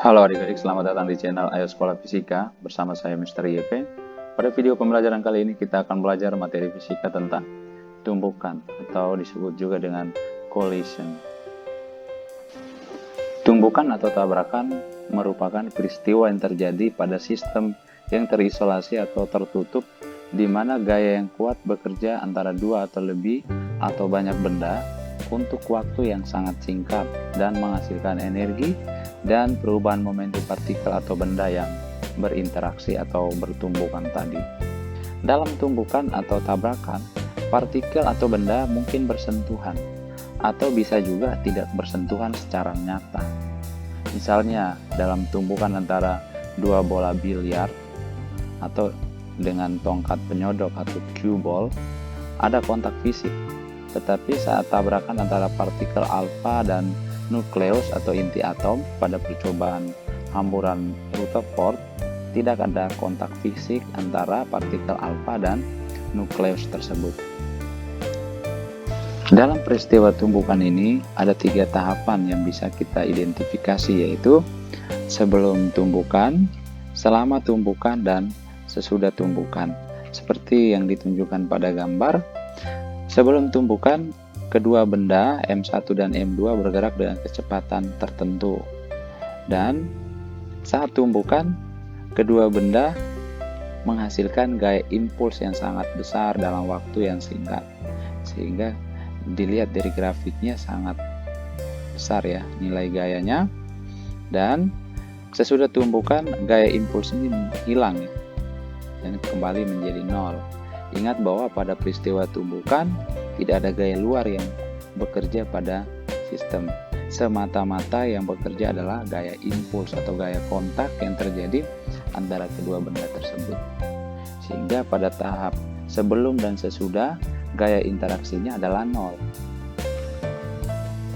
Halo adik-adik, selamat datang di channel Ayo Sekolah Fisika bersama saya Mr. YP. Pada video pembelajaran kali ini kita akan belajar materi fisika tentang tumbukan atau disebut juga dengan collision. Tumbukan atau tabrakan merupakan peristiwa yang terjadi pada sistem yang terisolasi atau tertutup di mana gaya yang kuat bekerja antara dua atau lebih atau banyak benda untuk waktu yang sangat singkat dan menghasilkan energi dan perubahan momentum partikel atau benda yang berinteraksi atau bertumbukan tadi. Dalam tumbukan atau tabrakan, partikel atau benda mungkin bersentuhan atau bisa juga tidak bersentuhan secara nyata. Misalnya dalam tumbukan antara dua bola biliar atau dengan tongkat penyodok atau cue ball ada kontak fisik. Tetapi saat tabrakan antara partikel alfa dan nukleus atau inti atom pada percobaan hamburan Rutherford, tidak ada kontak fisik antara partikel alfa dan nukleus tersebut. Dalam peristiwa tumbukan ini ada 3 tahapan yang bisa kita identifikasi, yaitu sebelum tumbukan, selama tumbukan, dan sesudah tumbukan. Seperti yang ditunjukkan pada gambar, sebelum tumbukan, kedua benda M1 dan M2 bergerak dengan kecepatan tertentu. Dan saat tumbukan, kedua benda menghasilkan gaya impuls yang sangat besar dalam waktu yang singkat. Sehingga dilihat dari grafiknya sangat besar ya nilai gayanya. Dan sesudah tumbukan, gaya impuls ini hilang ya, dan kembali menjadi 0. Ingat bahwa pada peristiwa tumbukan tidak ada gaya luar yang bekerja pada sistem. Semata-mata yang bekerja adalah gaya impuls atau gaya kontak yang terjadi antara kedua benda tersebut. Sehingga pada tahap sebelum dan sesudah, gaya interaksinya adalah 0.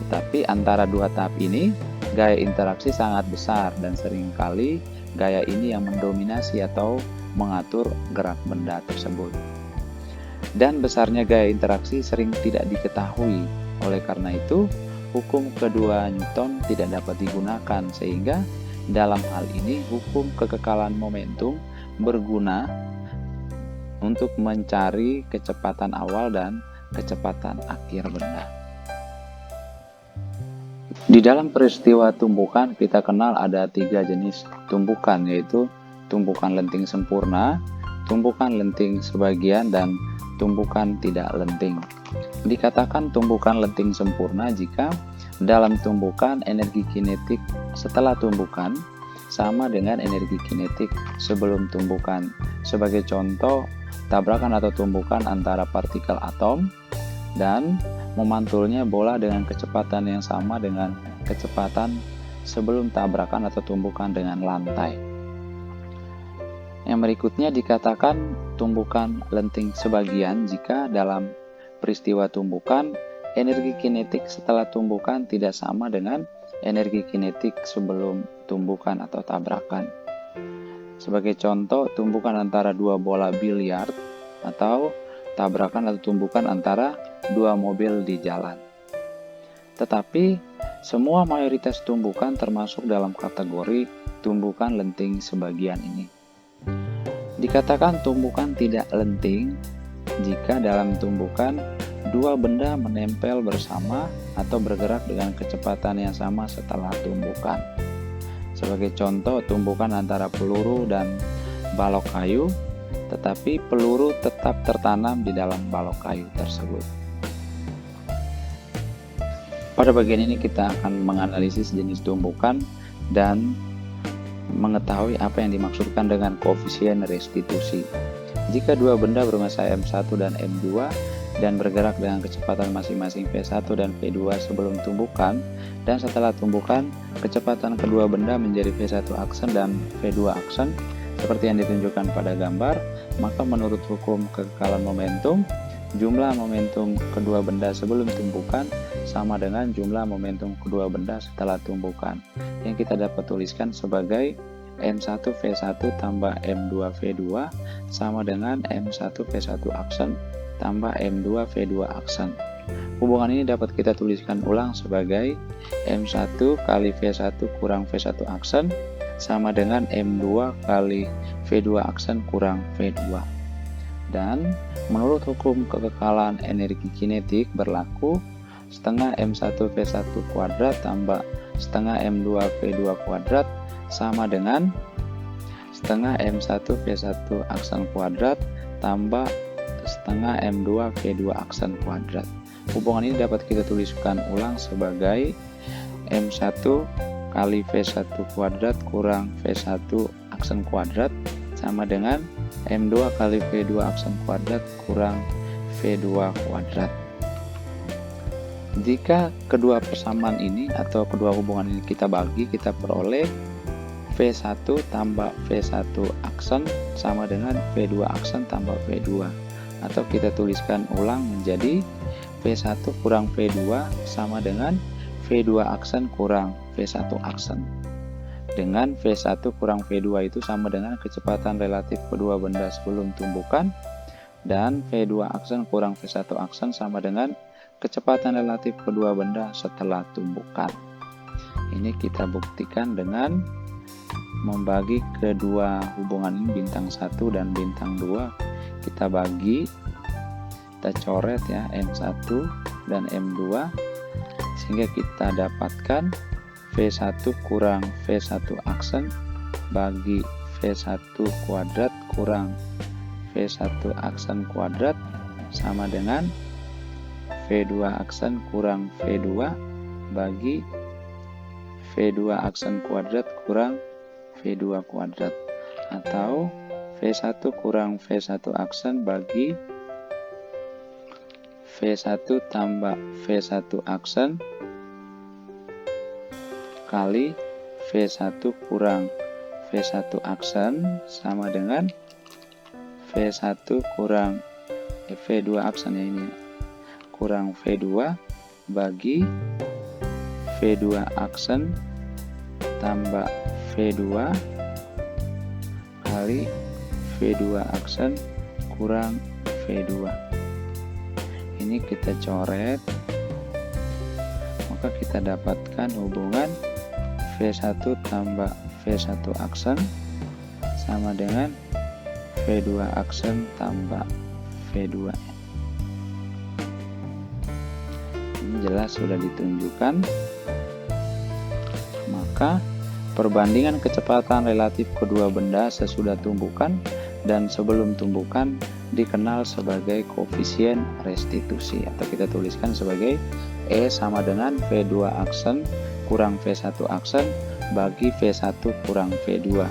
Tetapi antara dua tahap ini, gaya interaksi sangat besar dan seringkali gaya ini yang mendominasi atau mengatur gerak benda tersebut. Dan besarnya gaya interaksi sering tidak diketahui. Oleh karena itu, hukum kedua Newton tidak dapat digunakan, sehingga dalam hal ini hukum kekekalan momentum berguna untuk mencari kecepatan awal dan kecepatan akhir benda. Di dalam peristiwa tumbukan, kita kenal ada 3 jenis tumbukan, yaitu tumbukan lenting sempurna, tumbukan lenting sebagian, dan tumbukan tidak lenting. Dikatakan tumbukan lenting sempurna jika dalam tumbukan energi kinetik setelah tumbukan sama dengan energi kinetik sebelum tumbukan. Sebagai contoh, tabrakan atau tumbukan antara partikel atom dan memantulnya bola dengan kecepatan yang sama dengan kecepatan sebelum tabrakan atau tumbukan dengan lantai. Yang berikutnya dikatakan tumbukan lenting sebagian jika dalam peristiwa tumbukan energi kinetik setelah tumbukan tidak sama dengan energi kinetik sebelum tumbukan atau tabrakan. Sebagai contoh, tumbukan antara dua bola biliar atau tabrakan atau tumbukan antara dua mobil di jalan. Tetapi semua mayoritas tumbukan termasuk dalam kategori tumbukan lenting sebagian ini. Dikatakan tumbukan tidak lenting jika dalam tumbukan dua benda menempel bersama atau bergerak dengan kecepatan yang sama setelah tumbukan. Sebagai contoh, tumbukan antara peluru dan balok kayu, tetapi peluru tetap tertanam di dalam balok kayu tersebut. Pada bagian ini kita akan menganalisis jenis tumbukan dan mengetahui apa yang dimaksudkan dengan koefisien restitusi. Jika dua benda bermassa M1 dan M2 dan bergerak dengan kecepatan masing-masing V1 dan V2 sebelum tumbukan, dan setelah tumbukan kecepatan kedua benda menjadi V1 aksen dan V2 aksen seperti yang ditunjukkan pada gambar, maka menurut hukum kekekalan momentum, jumlah momentum kedua benda sebelum tumbukan sama dengan jumlah momentum kedua benda setelah tumbukan, yang kita dapat tuliskan sebagai M1 V1 tambah M2 V2 sama dengan M1 V1 aksen tambah M2 V2 aksen. Hubungan ini dapat kita tuliskan ulang sebagai M1 kali V1 kurang V1 aksen sama dengan M2 kali V2 aksen kurang V2. Dan menurut hukum kekekalan energi kinetik berlaku setengah M1 V1 kuadrat tambah setengah M2 V2 kuadrat sama dengan setengah M1 V1 aksen kuadrat tambah setengah M2 V2 aksen kuadrat. Hubungan ini dapat kita tuliskan ulang sebagai M1 kali V1 kuadrat kurang V1 aksen kuadrat sama dengan M2 kali V2 aksen kuadrat kurang V2 kuadrat. Jika kedua persamaan ini atau kedua hubungan ini kita bagi, kita peroleh V1 tambah V1 aksen sama dengan V2 aksen tambah V2. Atau kita tuliskan ulang menjadi V1 kurang V2 sama dengan V2 aksen kurang V1 aksen. Dengan V1 kurang V2 itu sama dengan kecepatan relatif kedua benda sebelum tumbukan, dan V2 aksen kurang V1 aksen sama dengan kecepatan relatif kedua benda setelah tumbukan. Ini kita buktikan dengan membagi kedua hubungan ini, bintang 1 dan bintang 2. Kita bagi, kita coret ya, M1 dan M2, sehingga kita dapatkan V1 kurang V1 aksen bagi V1 kuadrat kurang V1 aksen kuadrat sama dengan V2 aksen kurang V2 bagi V2 aksen kuadrat kurang V2 kuadrat, atau V1 kurang V1 aksen bagi V1 tambah V1 aksen kali V1 kurang V1 aksen sama dengan V1 kurang V2 aksen ya, ini kurang V2 bagi V2 aksen tambah V2 kali V2 aksen kurang V2. Ini kita coret, maka kita dapatkan hubungan V1 tambah V1 aksen sama dengan V2 aksen tambah V2. Jelas sudah ditunjukkan. Maka perbandingan kecepatan relatif kedua benda sesudah tumbukan dan sebelum tumbukan dikenal sebagai koefisien restitusi, atau kita tuliskan sebagai E sama dengan V2 aksen kurang V1 aksen bagi V1 kurang V2,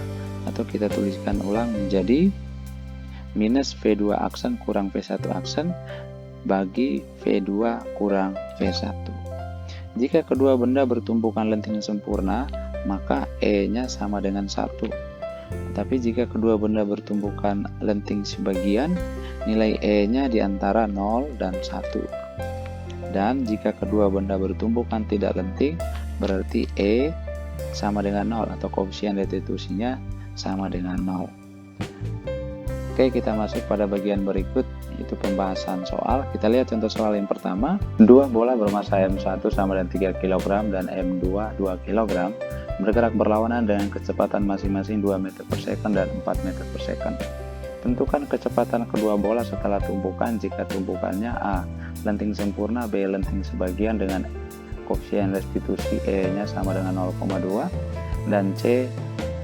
atau kita tuliskan ulang menjadi minus V2 aksen kurang V1 aksen bagi V2 kurang V1. Jika kedua benda bertumbukan lenting sempurna, maka E-nya sama dengan 1. Tapi jika kedua benda bertumbukan lenting sebagian, nilai E-nya di antara 0 dan 1. Dan jika kedua benda bertumbukan tidak lenting, berarti E sama dengan 0 atau koefisien restitusinya sama dengan 0. Oke, kita masuk pada bagian berikut, yaitu pembahasan soal. Kita lihat contoh soal yang pertama. Dua bola bermasa M1 sama dengan 3 kg dan M2 2 kg bergerak berlawanan dengan kecepatan masing-masing 2 meter per second dan 4 meter per second. Tentukan kecepatan kedua bola setelah tumbukan jika tumbukannya A. lenting sempurna, B. lenting sebagian dengan koefisien restitusi E-nya sama dengan 0,2, dan C.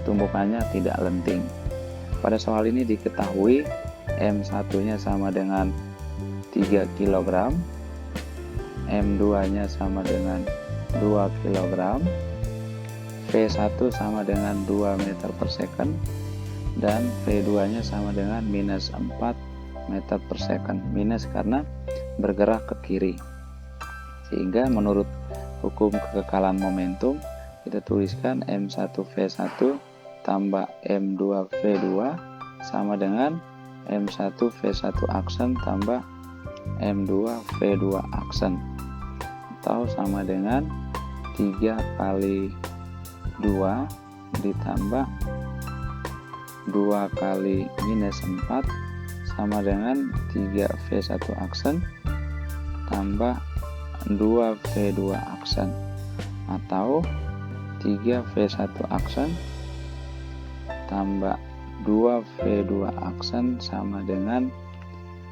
tumbukannya tidak lenting. Pada soal ini diketahui M1-nya sama dengan 3 kg, M2-nya sama dengan 2 kg, V1 sama dengan 2 meter per second, dan V2-nya sama dengan minus 4 meter per second. Minus karena bergerak ke kiri. Sehingga menurut hukum kekekalan momentum, kita tuliskan M1V1 tambah M2V2 sama dengan M1V1 aksen tambah M2V2 aksen, atau sama dengan 3 kali 2 ditambah 2 kali minus 4 sama dengan 3V1 aksen tambah 2V2 aksen, atau 3V1 aksen tambah 2V2 aksen sama dengan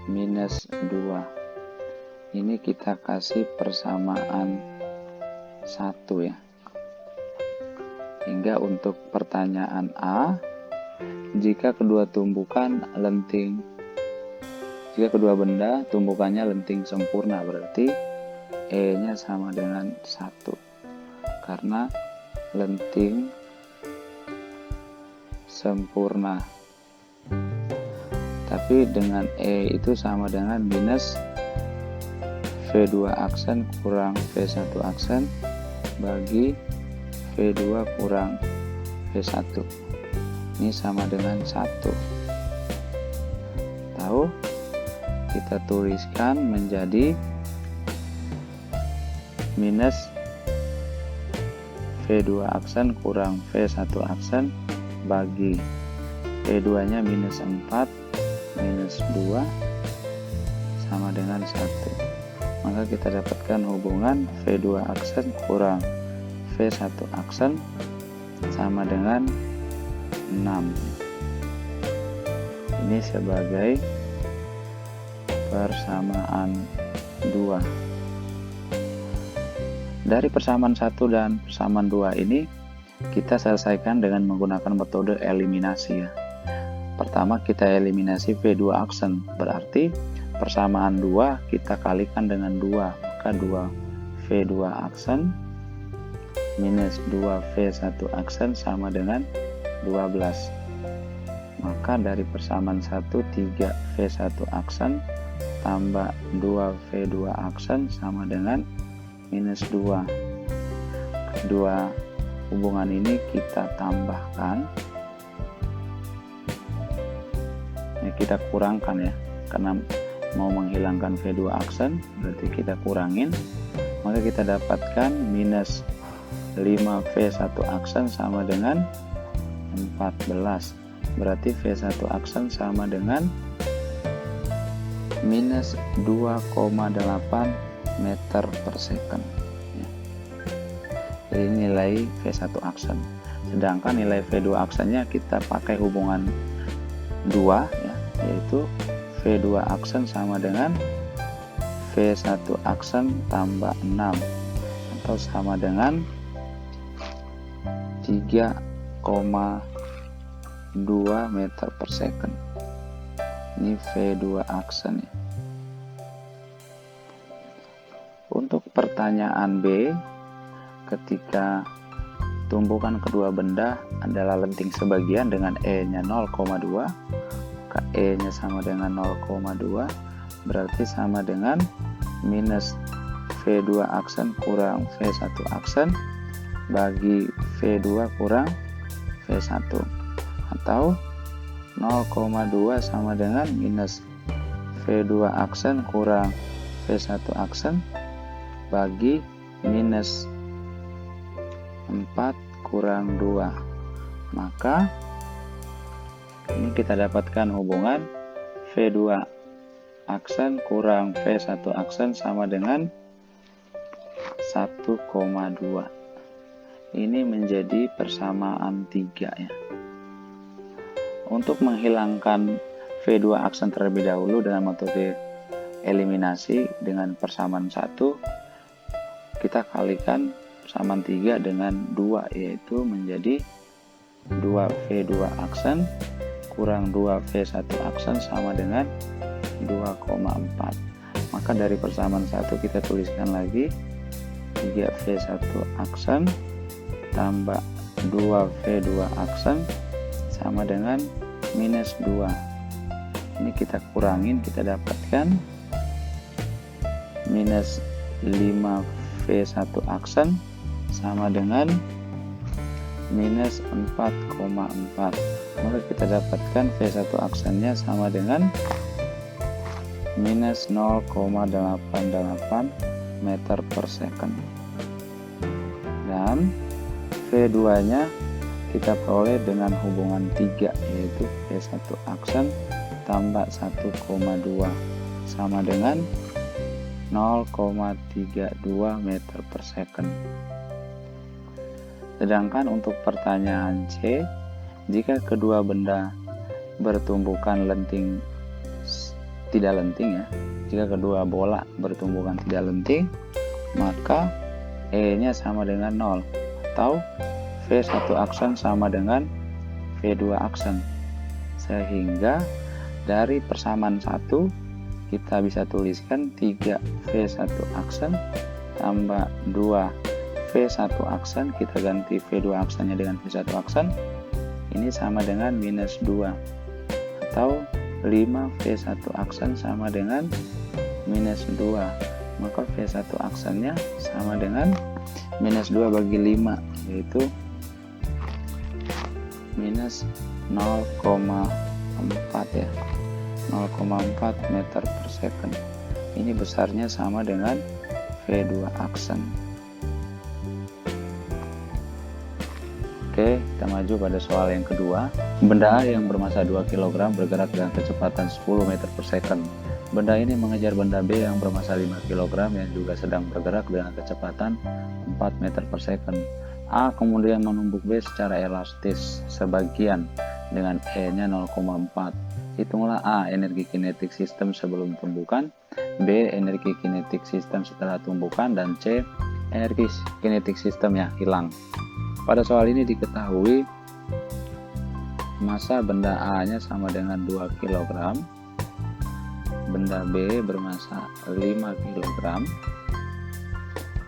minus 2. Ini kita kasih persamaan 1 ya. Hingga untuk pertanyaan A, jika kedua benda tumbukannya lenting sempurna, berarti E-nya sama dengan 1. Karena lenting sempurna. Tapi dengan E itu sama dengan minus V2 aksen kurang V1 aksen bagi V2 kurang V1. Ini sama dengan 1. Tahu? Kita tuliskan menjadi minus V2 aksen kurang V1 aksen bagi V2 nya minus 4 minus 2 sama dengan 1. Maka kita dapatkan hubungan V2 aksen kurang V1 aksen sama dengan 6. Ini sebagai persamaan 2. Dari persamaan 1 dan persamaan 2 ini kita selesaikan dengan menggunakan metode eliminasi ya. Pertama kita eliminasi V2 aksen, berarti persamaan 2 kita kalikan dengan 2, maka 2V2 aksen minus 2V1 aksen sama dengan 12. Maka dari persamaan 1 3V1 aksen tambah 2V2 aksen sama dengan minus 2. Kedua hubungan ini kita tambahkan, ini kita kurangkan ya, karena mau menghilangkan V2 aksen berarti kita kurangin, maka kita dapatkan minus 5V1 aksen sama dengan 14. Berarti V1 aksen sama dengan minus 2,8 meter per second ya. Jadi nilai V1 aksen, sedangkan nilai V2 aksennya kita pakai hubungan 2 ya, yaitu V2 aksen sama dengan V1 aksen tambah 6 atau sama dengan 3,2 meter per second. Ini V2 aksen ya. Untuk pertanyaan B, ketika tumbukan kedua benda adalah lenting sebagian dengan E-nya 0,2, maka E-nya sama dengan 0,2, berarti sama dengan minus V2 aksen kurang V1 aksen bagi V2 kurang V1, atau 0,2 sama dengan minus V2 aksen kurang V1 aksen bagi minus 4 kurang 2. Maka ini kita dapatkan hubungan V2 aksen kurang V1 aksen sama dengan 1,2. Ini menjadi persamaan 3 ya. Untuk menghilangkan V2 aksen terlebih dahulu dengan metode eliminasi dengan persamaan 1, kita kalikan persamaan 3 dengan 2, yaitu menjadi 2V2 aksen kurang 2V1 aksen sama dengan 2,4. Maka dari persamaan 1 kita tuliskan lagi 3V1 aksen tambah 2V2 aksen sama dengan minus 2. Ini kita kurangin, kita dapatkan minus 5V1 aksen sama dengan minus 4,4. Maka kita dapatkan V1 aksennya sama dengan minus 0,88 meter per second. Dan V2 nya kita peroleh dengan hubungan 3, yaitu V1 aksen tambah 1,2 sama dengan 0,32 meter per second. Sedangkan untuk pertanyaan C, jika kedua benda bertumbukan lenting tidak lenting ya, jika kedua bola bertumbukan tidak lenting, maka E-nya sama dengan 0 atau V1 aksen sama dengan V2 aksen. Sehingga dari persamaan 1 kita bisa tuliskan 3V1 aksen tambah 2V1 aksen, kita ganti V2 aksennya dengan V1 aksen, ini sama dengan minus 2, atau 5V1 aksen sama dengan minus 2, maka V1 aksennya sama dengan minus 2 bagi 5, yaitu minus 0,4 ya, 0,4 meter per second. Ini besarnya sama dengan V2 aksen. Oke, kita maju pada soal yang kedua. Benda A yang bermassa 2 kg bergerak dengan kecepatan 10 meter per second. Benda ini mengejar benda B yang bermassa 5 kg yang juga sedang bergerak dengan kecepatan 4 meter per second. A kemudian menumbuk B secara elastis sebagian dengan E-nya 0,4. Hitunglah A energi kinetik sistem sebelum tumbukan, B energi kinetik sistem setelah tumbukan, dan C energi kinetik sistem yang hilang. Pada soal ini diketahui massa benda A-nya sama dengan 2 kg, benda B bermassa 5 kg,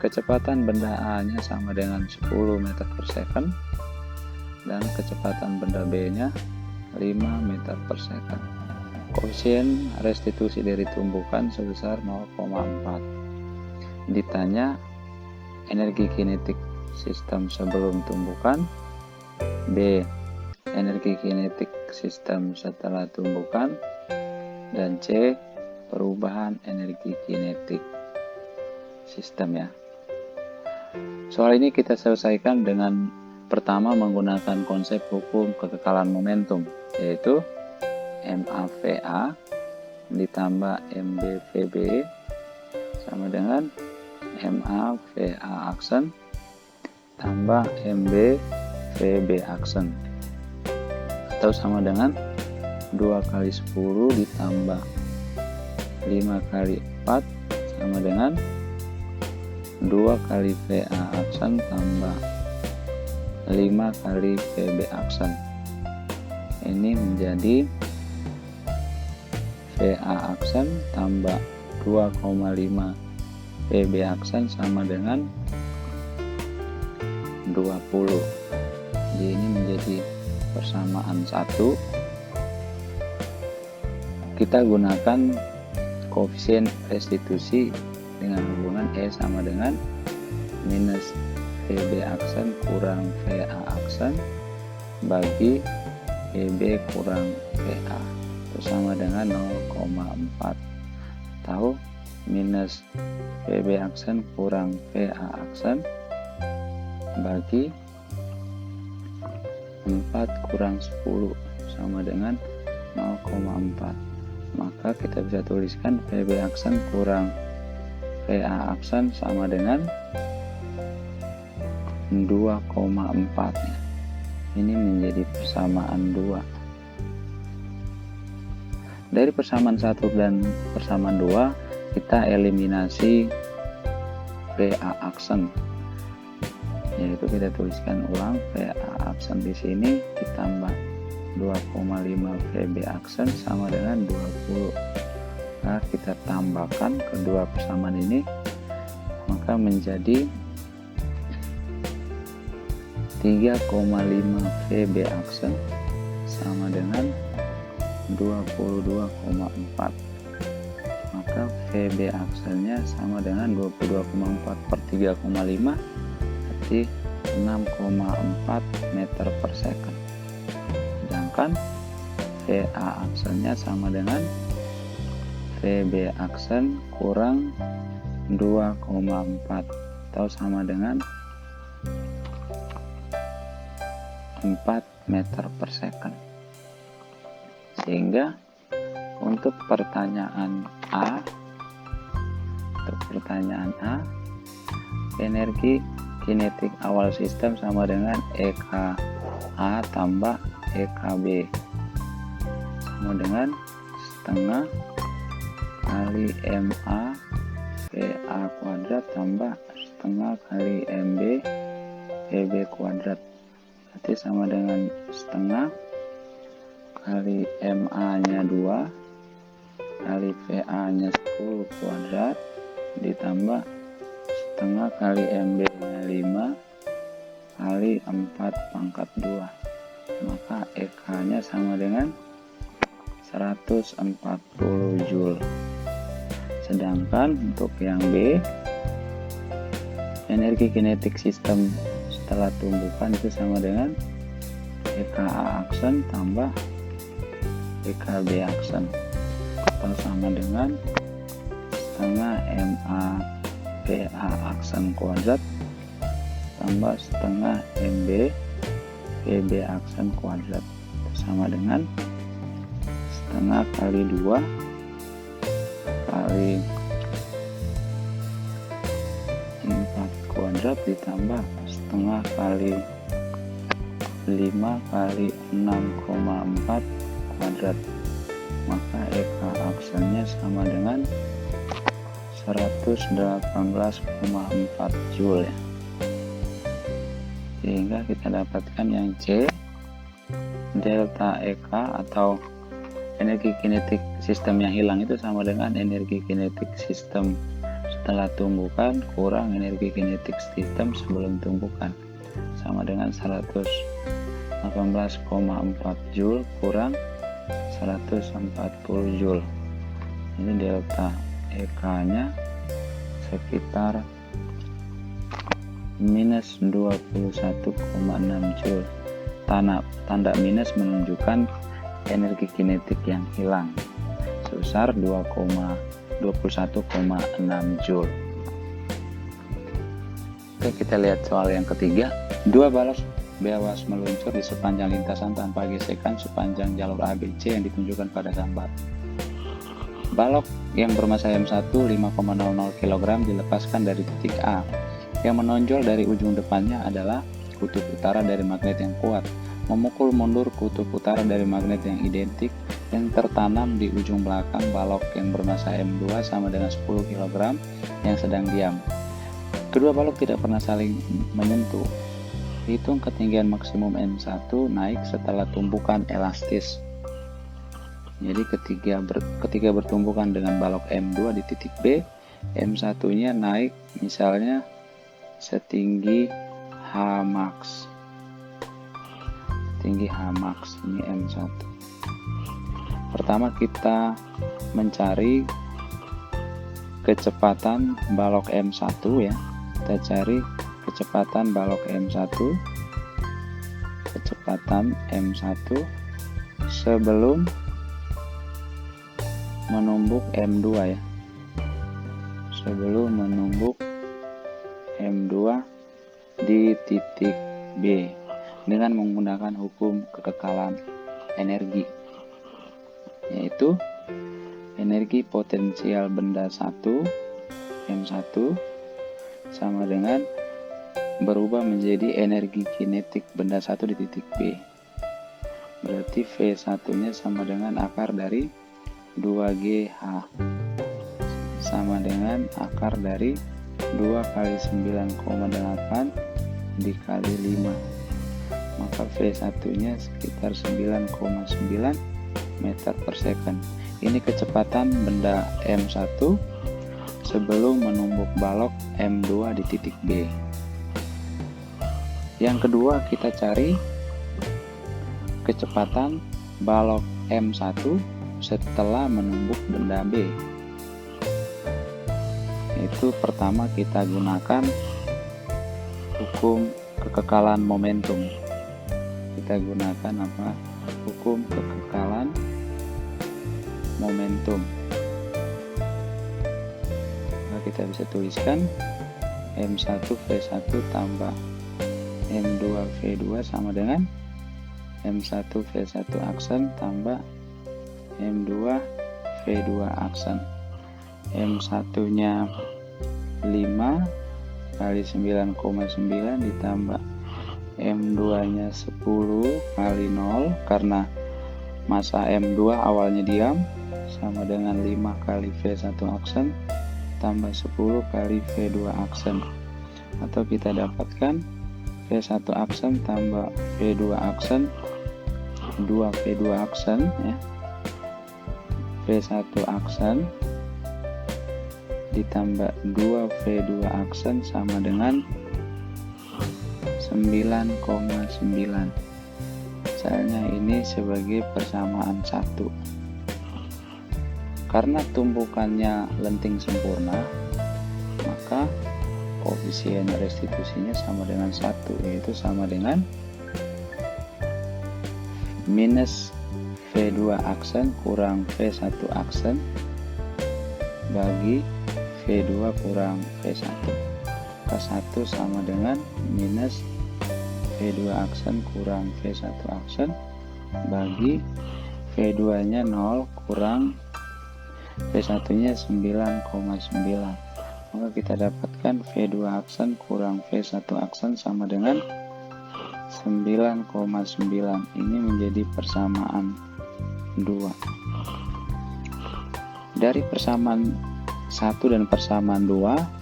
kecepatan benda A-nya sama dengan 10 meter per second, dan kecepatan benda B-nya 5 meter per second. Koefisien restitusi dari tumbukan sebesar 0,4. Ditanya energi kinetik sistem sebelum tumbukan, B energi kinetik sistem setelah tumbukan, dan C perubahan energi kinetik sistem ya. Soal ini kita selesaikan dengan pertama menggunakan konsep hukum kekekalan momentum, yaitu MAVA ditambah MBVB sama dengan MAVA aksen tambah MB VB aksen, atau sama dengan 2 kali 10 ditambah 5 kali 4 sama dengan 2 kali VA aksen tambah 5 kali VB aksen. Ini menjadi VA aksen tambah 2,5 VB aksen sama dengan 20. Jadi ini menjadi persamaan 1. Kita gunakan koefisien restitusi dengan hubungan E sama dengan minus VB aksen kurang VA aksen bagi VB kurang VA, itu sama dengan 0,4, atau minus VB aksen kurang VA aksen bagi 4 kurang 10 sama dengan 0,4. Maka kita bisa tuliskan VB aksen kurang VA aksen sama dengan 2,4 ya. Ini menjadi persamaan 2. Dari persamaan 1 dan persamaan 2 kita eliminasi VA aksen, yaitu kita tuliskan ulang VA aksen di sini ditambah 2,5 VB aksen sama dengan 20. Nah, kita tambahkan kedua persamaan ini, maka menjadi 3,5 VB aksen sama dengan 22,4. Maka VB aksennya sama dengan 22,4 per 3,5, berarti 6,4 meter per second. Sedangkan VA aksennya sama dengan VB aksen kurang 2,4 atau sama dengan 4 meter per second. Sehingga untuk pertanyaan A Untuk pertanyaan A, energi kinetik awal sistem sama dengan EKA tambah EKB sama dengan setengah kali MA PA kuadrat tambah setengah kali MB PB kuadrat, berarti sama dengan setengah kali MA nya 2 kali PA nya 10 kuadrat ditambah setengah kali MB nya 5 kali 4 pangkat 2, maka EK nya sama dengan 140 Joule. Sedangkan untuk yang B, energi kinetik sistem setelah tumbukan itu sama dengan EKA aksen tambah EKB aksen, atau sama dengan setengah MA PA aksen kuadrat tambah setengah MB PB aksen kuadrat, sama dengan setengah kali 2 kali 4 kuadrat ditambah setengah kali 5 kali 6,4 kuadrat, maka EK aksennya sama dengan 118,4 Joule ya. Sehingga kita dapatkan yang C, delta EK atau energi kinetik sistem yang hilang itu sama dengan energi kinetik sistem setelah tumbukan kurang energi kinetik sistem sebelum tumbukan, sama dengan 118,4 Joule kurang 140 Joule. Ini delta EK nya sekitar minus 21,6 Joule. Tanda minus menunjukkan energi kinetik yang hilang sebesar 21,6 Joule. Oke, kita lihat soal yang ketiga. Dua balok bebas meluncur di sepanjang lintasan tanpa gesekan sepanjang jalur ABC yang ditunjukkan pada gambar. Balok yang bermassa M1 5,00 kg dilepaskan dari titik A. Yang menonjol dari ujung depannya adalah kutub utara dari magnet yang kuat, memukul mundur kutub utara dari magnet yang identik yang tertanam di ujung belakang balok yang bermassa M2 sama dengan 10 kg yang sedang diam. Kedua balok tidak pernah saling menyentuh. Hitung ketinggian maksimum M1 naik setelah tumbukan elastis. Jadi ketika bertumbukan dengan balok M2 di titik B, M1-nya naik misalnya setinggi Hmax. Tinggi Hmax ini M1. Pertama kita mencari kecepatan balok M1 ya. Kita cari kecepatan balok M1. Kecepatan M1 sebelum menumbuk M2 ya. Sebelum menumbuk M2 di titik B dengan menggunakan hukum kekekalan energi, yaitu energi potensial benda 1 M1 sama dengan berubah menjadi energi kinetik benda 1 di titik B. Berarti V1 nya sama dengan akar dari 2GH sama dengan akar dari 2 kali 9,8 dikali 5, maka V1 nya sekitar 9,9 meter per second. Ini kecepatan benda M1 sebelum menumbuk balok M2 di titik B. Yang kedua kita cari kecepatan balok M1 setelah menumbuk benda B. Itu pertama kita gunakan hukum kekekalan momentum. Kita gunakan apa? Hukum kekekalan momentum. Nah, kita bisa tuliskan M1 V1 tambah M2 V2 sama dengan M1 V1 aksen tambah M2 V2 aksen. M1 nya 5 kali 9,9 ditambah M2 nya 10 kali 0 karena massa M2 awalnya diam sama dengan 5 kali V1 aksen tambah 10 kali V2 aksen, atau kita dapatkan V1 aksen tambah V2 aksen 2 V2 aksen ya. V1 aksen ditambah 2 V2 aksen sama dengan 9,9. Misalnya ini sebagai persamaan 1. Karena tumbukannya lenting sempurna, maka koefisien restitusinya sama dengan 1, yaitu sama dengan minus V2 aksen kurang V1 aksen bagi V2 kurang V1. K1 sama dengan minus V2 aksen kurang V1 aksen bagi V2 nya 0 kurang V1 nya 9,9. Maka kita dapatkan V2 aksen kurang V1 aksen sama dengan 9,9. Ini menjadi persamaan 2. Dari persamaan 1 dan persamaan 2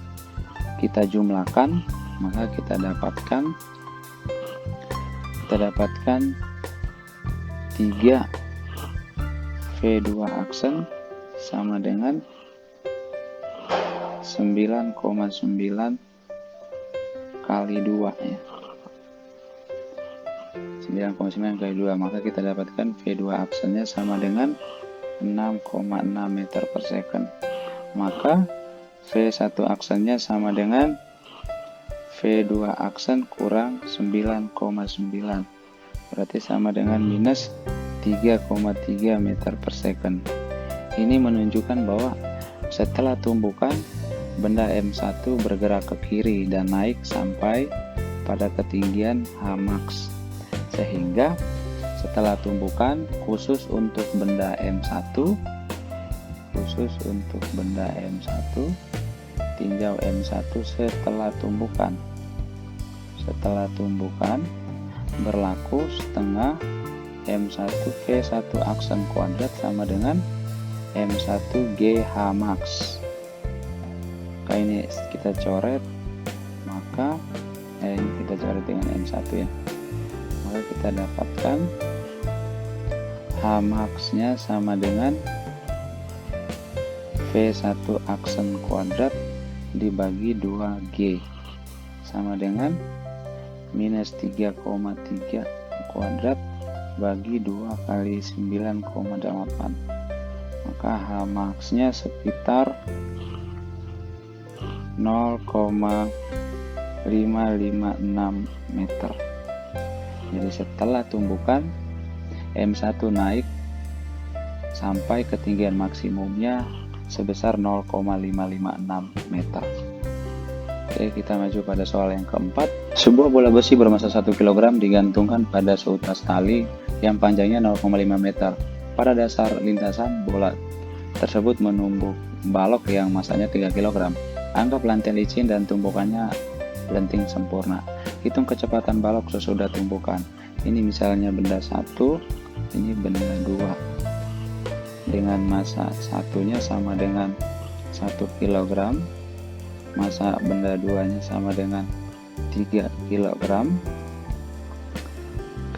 kita jumlahkan, maka kita dapatkan 3 V2 aksen sama dengan 9,9 kali 2 ya. 9,9 kali 2, maka kita dapatkan V2 aksennya sama dengan 6,6 meter per second. Maka V1 aksennya sama dengan V2 aksen kurang 9,9, berarti sama dengan minus 3,3 meter per second. Ini menunjukkan bahwa setelah tumbukan, benda M1 bergerak ke kiri dan naik sampai pada ketinggian Hmax, sehingga setelah tumbukan khusus untuk benda M1, tinjau M1 setelah tumbukan berlaku setengah M1 V1 aksen kuadrat sama dengan M1 G Hmax. Ini kita coret, maka ini kita coret dengan M1 ya. Maka kita dapatkan Hmax nya sama dengan V1 aksen kuadrat dibagi 2G sama dengan minus 3,3 kuadrat bagi 2 kali 9,8. Maka Hmax nya sekitar 0,556 meter. Jadi setelah tumbukan, M1 naik sampai ketinggian maksimumnya sebesar 0,556 meter. Oke, kita maju pada soal yang keempat. Sebuah bola besi bermassa 1 kg digantungkan pada seutas tali yang panjangnya 0,5 meter. Pada dasar lintasan bola tersebut menumbuk balok yang masanya 3 kg. Anggap lantai licin dan tumbukannya lenting sempurna. Hitung kecepatan balok sesudah tumbukan. Ini misalnya benda 1, ini benda 2. Dengan massa satunya sama dengan 1 kg. Massa benda 2-nya sama dengan 3 kg.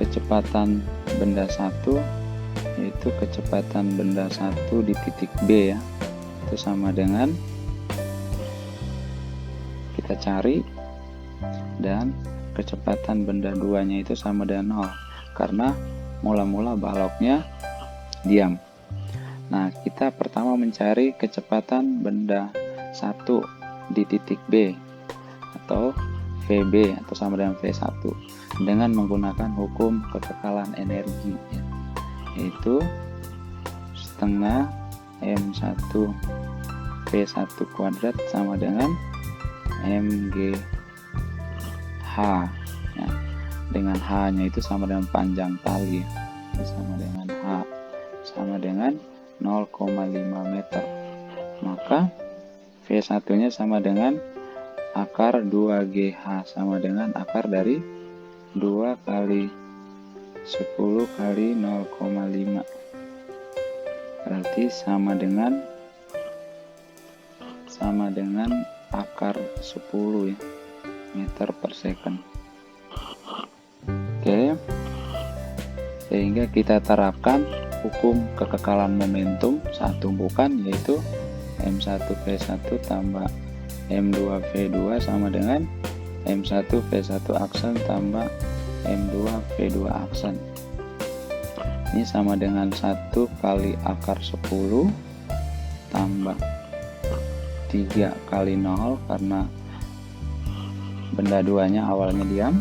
Kecepatan benda 1 yaitu kecepatan benda 1 di titik B ya, itu sama dengan, kita cari, dan kecepatan benda 2-nya itu sama dengan 0 karena mula-mula baloknya diam. Nah, kita pertama mencari kecepatan benda 1 di titik B atau VB atau sama dengan V1 dengan menggunakan hukum kekekalan energi ya, yaitu setengah M1 V1 kuadrat sama dengan MGH ya. Dengan H nya itu sama dengan panjang tali ya, sama dengan H sama dengan 0,5 meter. Maka V1 nya sama dengan akar 2GH, sama dengan akar dari 2 kali 10 kali 0,5, berarti sama dengan akar 10 ya, meter per second. Oke, sehingga kita terapkan hukum kekekalan momentum saat tumbukan, yaitu M1V1 tambah M2V2 sama dengan M1V1 aksen tambah M2V2 aksen. Ini sama dengan 1 kali akar 10 tambah 3 kali 0 karena benda duanya awalnya diam,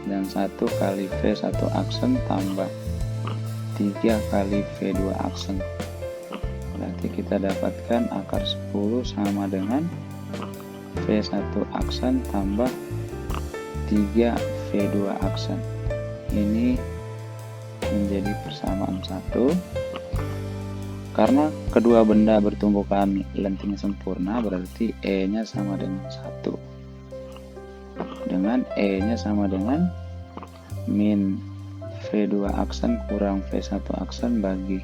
dan 1 kali V1 aksen tambah 3 kali V2 aksen. Berarti kita dapatkan akar 10 sama dengan V1 aksen tambah 3 V2 aksen. Ini menjadi persamaan 1. Karena kedua benda bertumbukan lenting sempurna, berarti E-nya sama dengan 1. Dengan E-nya sama dengan min V2 aksen kurang V1 aksen bagi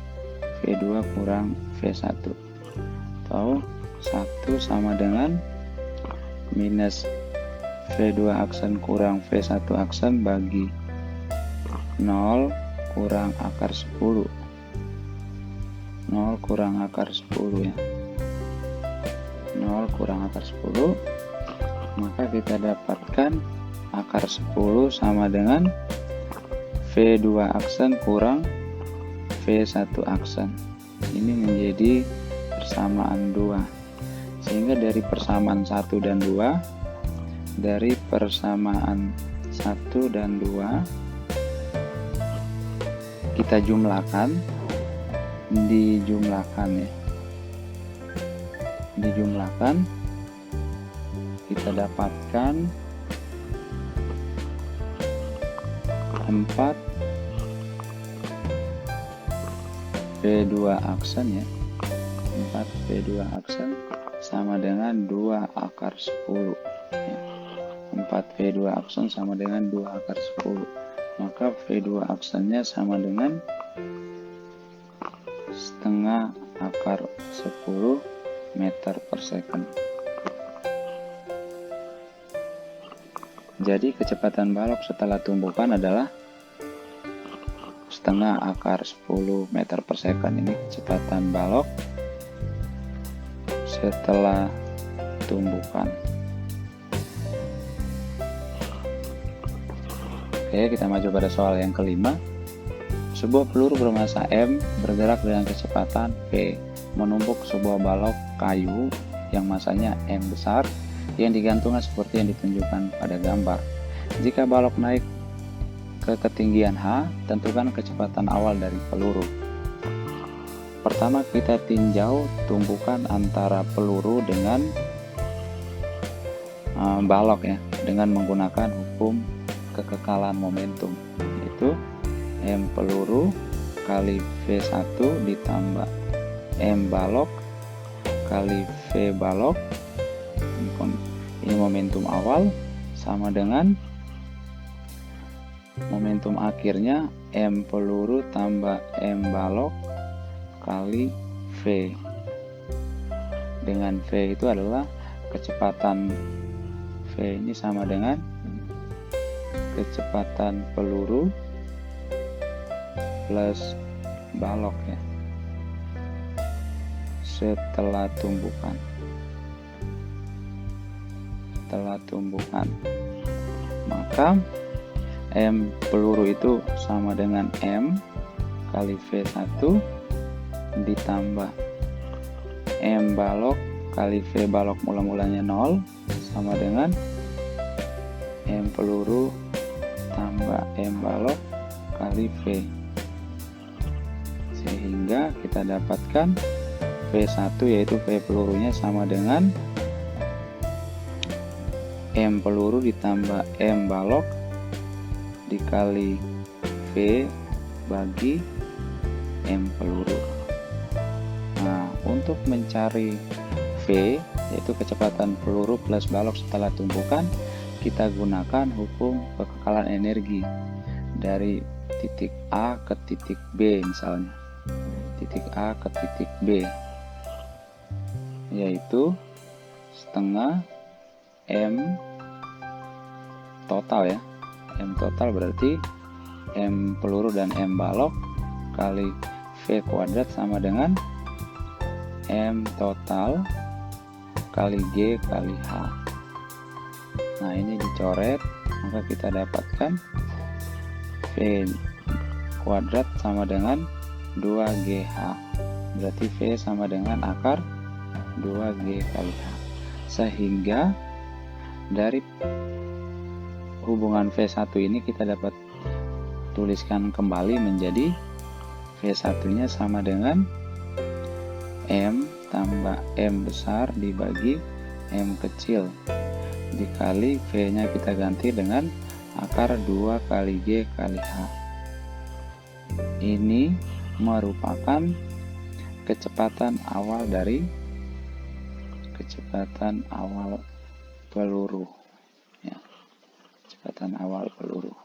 V2 kurang V1. Atau 1 sama dengan minus V2 aksen kurang V1 aksen bagi 0 kurang akar 10. 0 kurang akar 10 ya. 0 kurang akar 10, maka kita dapatkan akar 10 sama dengan V2 aksen kurang V1 aksen. Ini menjadi persamaan 2. Sehingga dari persamaan 1 dan 2, dari persamaan 1 dan 2 kita jumlahkan, dijumlahkan kita dapatkan 4 V2 aksen ya. 4 V2 aksen sama dengan 2 akar 10 ya. 4 V2 aksen sama dengan 2 akar 10, maka V2 aksennya sama dengan setengah akar 10 meter per second. Jadi kecepatan balok setelah tumbukan adalah setengah akar 10 meter per second. Ini kecepatan balok setelah tumbukan. Oke, kita maju pada soal yang kelima. Sebuah peluru bermassa M bergerak dengan kecepatan V menumpuk sebuah balok kayu yang masanya M besar yang digantungkan seperti yang ditunjukkan pada gambar. Jika balok naik ke ketinggian H, tentukan kecepatan awal dari peluru. Pertama kita tinjau tumbukan antara peluru dengan balok ya, dengan menggunakan hukum kekekalan momentum, yaitu M peluru kali V1 ditambah M balok kali V balok, ini momentum awal, sama dengan momentum akhirnya M peluru tambah M balok kali V. Dengan V itu adalah kecepatan V ini sama dengan kecepatan peluru plus balok ya, setelah tumbukan. Maka M peluru itu sama dengan M kali V1 ditambah M balok kali V balok mula-mulanya 0 sama dengan M peluru tambah M balok kali V, sehingga kita dapatkan V1 yaitu V pelurunya sama dengan M peluru ditambah M balok dikali V bagi M peluru. Nah, untuk mencari V, yaitu kecepatan peluru plus balok setelah tumpukan, kita gunakan hukum kekekalan energi dari titik A ke titik B misalnya. Titik A ke titik B, yaitu setengah M total ya. M total berarti M peluru dan M balok kali V kuadrat sama dengan M total kali G kali H. Nah, ini dicoret, maka kita dapatkan V kuadrat sama dengan 2GH. Berarti V sama dengan akar 2G kali H. Sehingga dari hubungan V1 ini kita dapat tuliskan kembali menjadi V1-nya sama dengan M tambah M besar dibagi M kecil dikali V-nya kita ganti dengan akar 2 kali G kali H. Ini merupakan kecepatan awal dari kecepatan awal peluru ya. Kecepatan awal peluru.